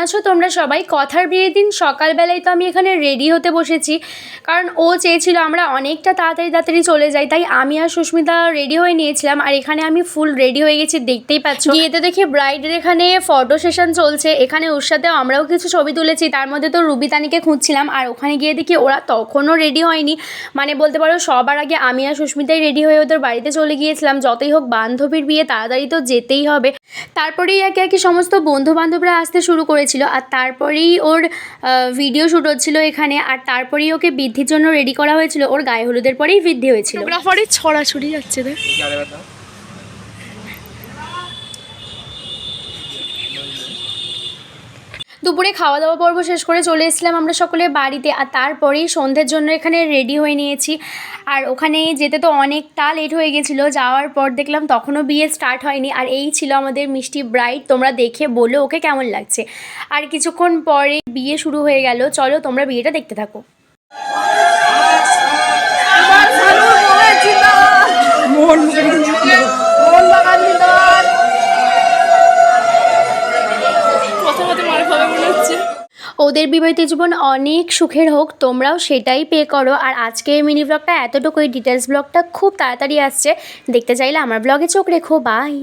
আছো তোমরা সবাই? কথার বিয়ের দিন সকালবেলায় তো আমি এখানে রেডি হতে বসেছি, কারণ ও চেয়েছিল আমরা অনেকটা তাড়াতাড়ি চলে যাই। তাই আমি আর সুস্মিতা রেডি হয়ে নিয়েছিলাম, আর এখানে আমি ফুল রেডি হয়ে গেছি, দেখতেই পাচ্ছ। গিয়েতে দেখি ব্রাইডের এখানে ফটো সেশন চলছে, এখানে ওর সাথে আমরাও কিছু ছবি তুলেছি। তার মধ্যে তো রুবিতানিকে খুঁজছিলাম, আর ওখানে গিয়ে দেখি ওরা তখনও রেডি হয়নি। মানে বলতে পারো সবার আগে আমি আর সুস্মিতাই রেডি হয়ে ওদের বাড়িতে চলে গিয়েছিলাম। যতই হোক বান্ধবীর বিয়ে, তাড়াতাড়ি তো যেতেই হবে। তারপরেই একে একে সমস্ত বন্ধু বান্ধবরা আসতে শুরু করেছিল, আর তারপরেই ওর ভিডিও শ্যুট হচ্ছিল এখানে, আর তারপরেই ওকে বৃদ্ধির জন্য রেডি করা হয়েছিল। ওর গায়ে হলুদের পরেই বৃদ্ধি হয়েছিল। ফটোগ্রাফারে ছড়াছড়ি যাচ্ছে রে। দুপুরে খাওয়া দাওয়া পর্ব শেষ করে চলে এসেছিলাম আমরা সকলে বাড়িতে, আর তারপরেই সন্ধ্যের জন্য এখানে রেডি হয়ে নিয়েছি। আর ওখানে যেতে তো অনেকটা লেট হয়ে গেছিলো। যাওয়ার পর দেখলাম তখনও বিয়ে স্টার্ট হয়নি, আর এই ছিল আমাদের মিষ্টি ব্রাইড। তোমরা দেখে বলো ওকে কেমন লাগছে। আর কিছুক্ষণ পরে বিয়ে শুরু হয়ে গেল। চলো তোমরা বিয়েটা দেখতে থাকো। ওদের বিবাহিত জীবন অনেক সুখের হোক, তোমরাও সেটাই পে করো। আর আজকের মিনি ব্লগটা এতটুকুই। ডিটেলস ব্লগটা খুব তাড়াতাড়ি আসছে, দেখতে চাইলে আমার ব্লগে চোখ রেখো। বাই।